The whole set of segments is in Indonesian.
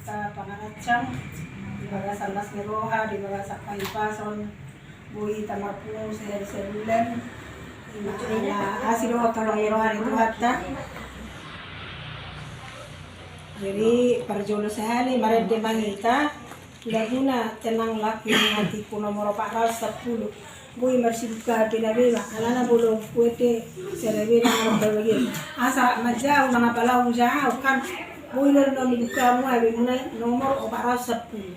sa pangaracang, di baga sa Las Neroha, di baga sa Paipason, Bui Tamarpung, sa Serulan, asido tolong Neroha itu hatta. Jadi perjolo sehari marede mangita, laguna tenang laki hatiku nomor 410. Bui marsibuka pinabeba, alana bolo kuete serebena berbagi. Asa majau nama palau jauh kan. Bui lorno dibuka mua mulai nomor 410.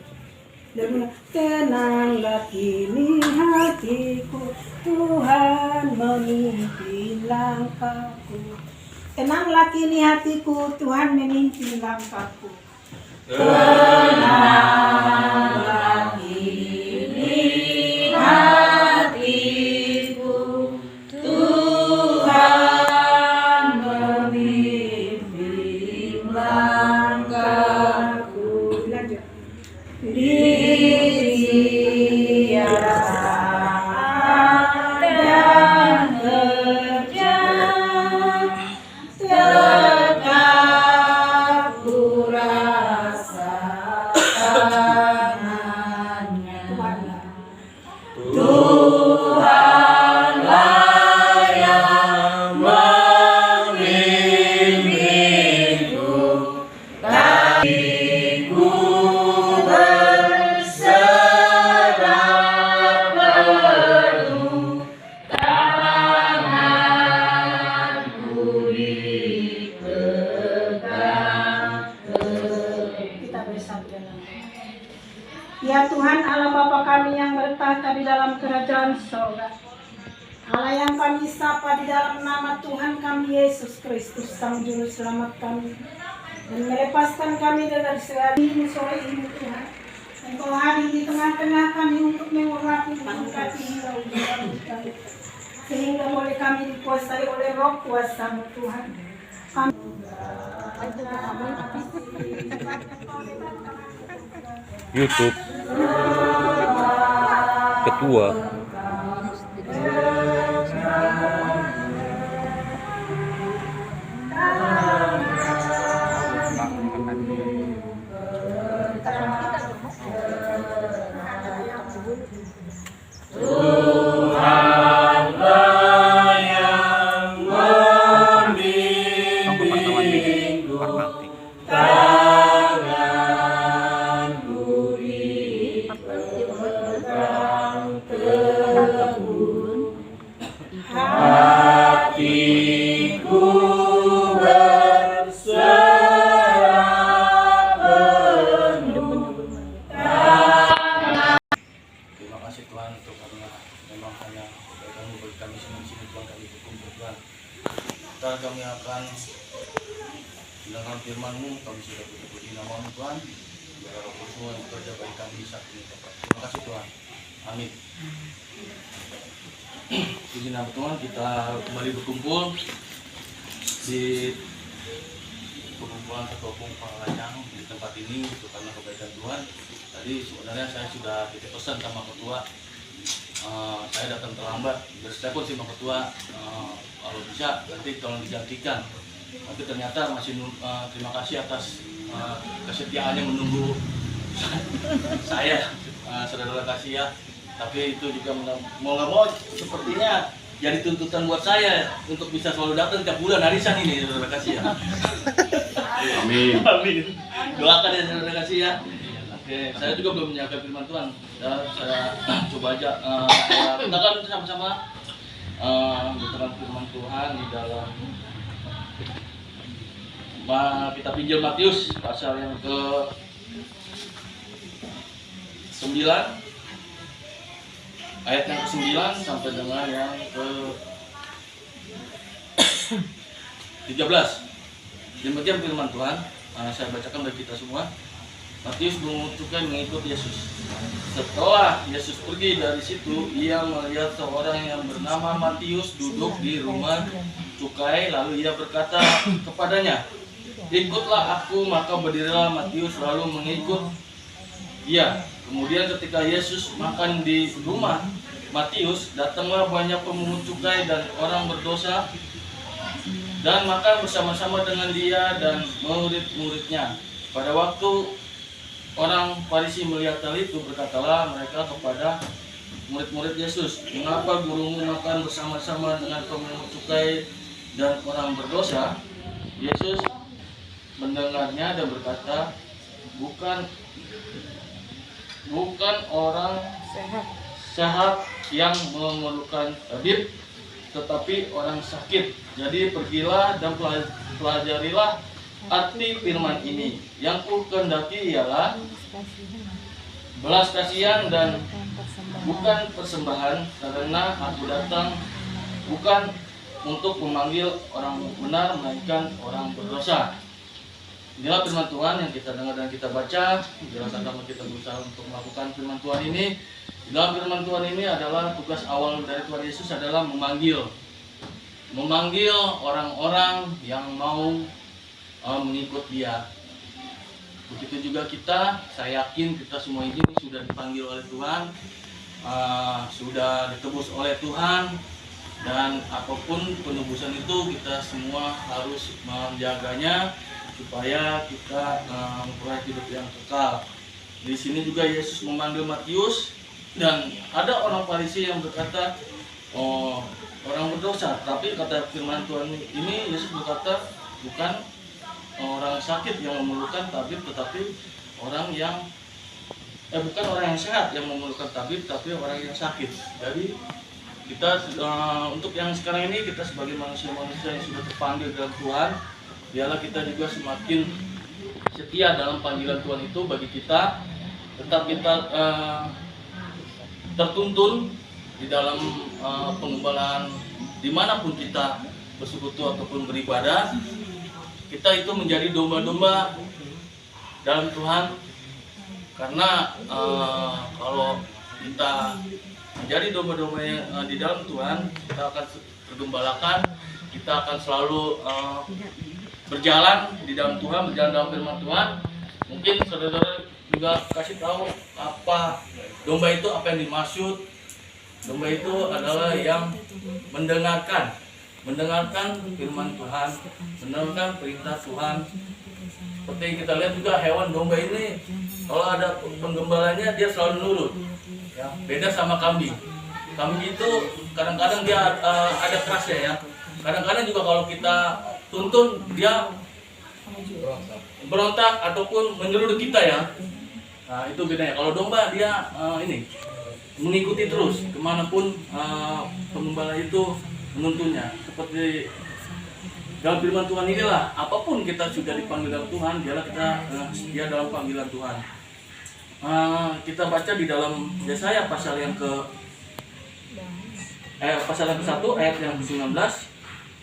Laguna tenanglah kini hatiku, Tuhan memimpin langkahku. Tenanglah kini hatiku, Tuhan memimpin langkahku. Tenanglah kini hatiku, Tuhan memimpin langkahku. Lanjut. Di siang dan kerja tetap ku rasakannya. Tuhanlah yang memimpinku, kakiku berserah penuh, tanganku dipegang. Kita bersabda. Ya Tuhan Allah Bapa kami yang bertahta di dalam kerajaan surga, Allah yang kami sapa di dalam nama Tuhan kami Yesus Kristus Sang Juru Selamat kami, dan melepaskan kami dari segala sore ini Tuhan. Engkau hadir di tengah-tengah kami untuk mengurapi memberkati hingga ujung kami, sehingga boleh kami dikuasai oleh Roh kuasa-Mu Tuhan. YouTube Ketua Tuhanlah yang membimbingku, tanganku dipegang teguh, hatiku berserah penuh. Terima kasih Tuhan untuk karena memang hanya kebaikan-Mu bagi kami semua di sini Tuhan, kami berkumpul Tuhan. Ntar kami akan mendengar firman-Mu, kami sudah berpuji nama-Mu Tuhan. Biar Roh Kudus-Mu yang bekerja bagi kami di saat ini Tuhan. Terima kasih Tuhan. Amin. Puji nama Tuhan, kita kembali berkumpul di perkumpulan Ketopung Pangalajang di tempat ini itu karena kebaikan Tuhan. Tadi sebenarnya saya sudah titip pesan sama ketua, saya datang terlambat, bersyukur sama ketua, kalau bisa nanti tolong digantikan. Tapi ternyata masih terima kasih atas kesetiaannya menunggu saya, saudara kasih ya. Tapi itu juga mau nggak mau sepertinya jadi tuntutan buat saya untuk bisa selalu datang tiap bulan arisan ini, saudara kasih ya. Amin. Amin. Doakan ya saudara kasih ya. Oke, saya juga belum menyiapkan firman Tuhan. Saya coba aja kita kan sama-sama mendengarkan firman Tuhan di dalam kita pinjam Matius pasal yang ke 9 ayat yang ke-9 sampai dengan yang ke 13. Demikian firman Tuhan. Saya bacakan bagi kita semua. Matius mengutuskan mengikut Yesus. Setelah Yesus pergi dari situ, ia melihat seorang yang bernama Matius duduk di rumah cukai. Lalu ia berkata kepadanya, "Ikutlah aku." Maka berdirilah Matius lalu mengikut dia. Kemudian ketika Yesus makan di rumah Matius, datanglah banyak pemungut cukai dan orang berdosa dan makan bersama-sama dengan dia dan murid-muridnya. Pada waktu orang Farisi melihat hal itu, berkatalah mereka kepada murid-murid Yesus, "Mengapa gurumu makan bersama-sama dengan pemungut cukai dan orang berdosa?" Yesus mendengarnya dan berkata, bukan orang sehat yang memerlukan tabib, tetapi orang sakit. Jadi pergilah dan pelajarilah arti firman ini. Yang ku kehendaki ialah belas kasihan dan bukan persembahan, karena aku datang bukan untuk memanggil orang benar, melainkan orang berdosa. Inilah firman Tuhan yang kita dengar dan kita baca. Bila sama kita berusaha untuk melakukan firman Tuhan ini. Dalam firman Tuhan ini adalah tugas awal dari Tuhan Yesus adalah memanggil orang-orang yang mau mengikut Dia. Begitu juga kita, saya yakin kita semua ini sudah dipanggil oleh Tuhan, sudah ditebus oleh Tuhan, dan apapun penebusan itu kita semua harus menjaganya supaya kita memperoleh hidup yang kekal. Di sini juga Yesus memanggil Matius, dan ada orang Farisi yang berkata, "Oh, orang berdosa." Tapi kata firman Tuhan ini, Yesus berkata bukan orang sakit yang memerlukan tabib, tetapi bukan orang yang sehat yang memerlukan tabib, tapi orang yang sakit. Jadi kita untuk yang sekarang ini, kita sebagai manusia-manusia yang sudah terpanggil dalam Tuhan, biarlah kita juga semakin setia dalam panggilan Tuhan itu bagi kita. Tetap kita tertuntun di dalam penggembalaan dimanapun kita bersekutu ataupun beribadah. Kita itu menjadi domba-domba dalam Tuhan, karena kalau kita menjadi domba-domba di dalam Tuhan, kita akan tergembalakan, kita akan selalu berjalan di dalam Tuhan, berjalan dalam firman Tuhan. Mungkin saudara juga kasih tahu apa domba itu, apa yang dimaksud. Domba itu adalah yang mendengarkan firman Tuhan, mendengarkan perintah Tuhan. Seperti kita lihat juga hewan domba ini, kalau ada penggembalanya dia selalu nurut. Ya, beda sama kambing. Kambing itu kadang-kadang dia ada kerasnya ya. Kadang-kadang juga kalau kita tuntun dia berontak ataupun menyeruduk kita ya. Nah, itu bedanya. Kalau domba dia mengikuti terus kemanapun pengembala itu menuntunnya. Seperti dalam firman Tuhan inilah, apapun kita sudah dipanggil dalam Tuhan, biarlah kita setia dalam panggilan Tuhan. Kita baca di dalam Yesaya pasal yang ke-1 ayat yang ke-19.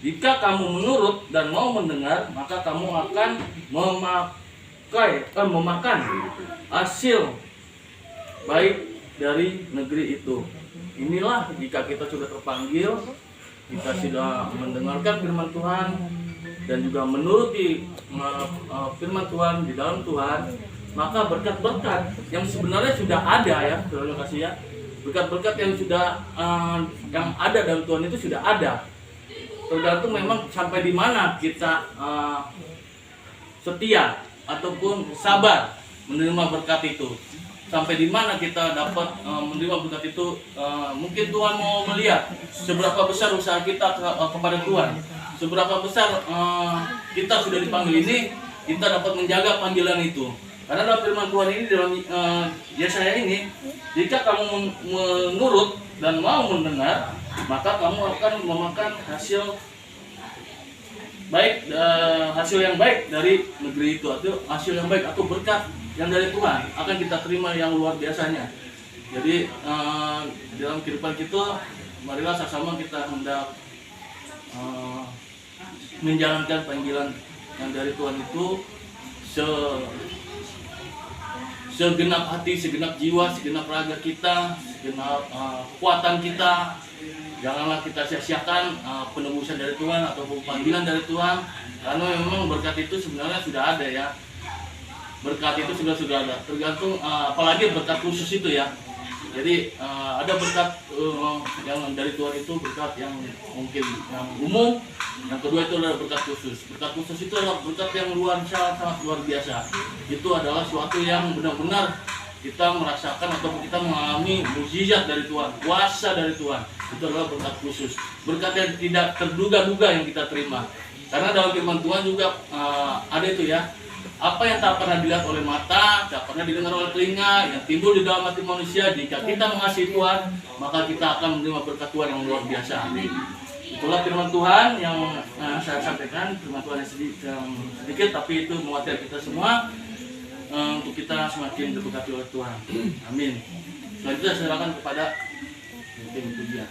Jika kamu menurut dan mau mendengar, maka kamu akan memakan hasil baik dari negeri itu. Inilah jika kita sudah terpanggil, kita sudah mendengarkan firman Tuhan dan juga menuruti firman Tuhan di dalam Tuhan, maka berkat-berkat yang sebenarnya sudah ada ya, terima kasih ya. Berkat-berkat yang sudah yang ada dalam Tuhan itu sudah ada. Tergantung memang sampai di mana kita setia ataupun sabar menerima berkat itu. Sampai di mana kita dapat menerima berkat itu, mungkin Tuhan mau melihat seberapa besar usaha kita kepada Tuhan. Seberapa besar kita sudah dipanggil ini, kita dapat menjaga panggilan itu. Karena dalam firman Tuhan ini, dalam Yesaya ini, jika kamu menurut dan mau mendengar, maka kamu akan memakan hasil baik, hasil yang baik dari negeri itu, atau hasil yang baik atau berkat yang dari Tuhan akan kita terima yang luar biasanya. Jadi dalam kehidupan kita, marilah sama-sama kita hendak menjalankan panggilan yang dari Tuhan itu segenap hati, segenap jiwa, segenap raga kita, segenap kekuatan kita. Janganlah kita sia-siakan penebusan dari Tuhan atau panggilan dari Tuhan, karena memang berkat itu sebenarnya sudah ada ya. Berkat itu sudah ada. Tergantung apalagi berkat khusus itu ya. Jadi ada berkat yang dari Tuhan itu berkat yang mungkin yang umum. Yang kedua itu adalah berkat khusus. Berkat khusus itu adalah berkat yang sangat luar biasa. Itu adalah suatu yang benar-benar kita merasakan atau kita mengalami mukjizat dari Tuhan, kuasa dari Tuhan. Itu adalah berkat khusus. Berkat yang tidak terduga-duga yang kita terima. Karena dalam firman Tuhan juga ada itu ya. Apa yang tak pernah dilihat oleh mata, tak pernah didengar oleh telinga, yang timbul di dalam hati manusia, jika kita mengasihi Tuhan, maka kita akan menerima berkat Tuhan yang luar biasa. Amin. Itulah firman Tuhan yang saya sampaikan, firman Tuhan yang sedikit, tapi itu mewakili kita semua untuk kita semakin terberkati oleh Tuhan. Amin. Selanjutnya silakan kepada tim pujian.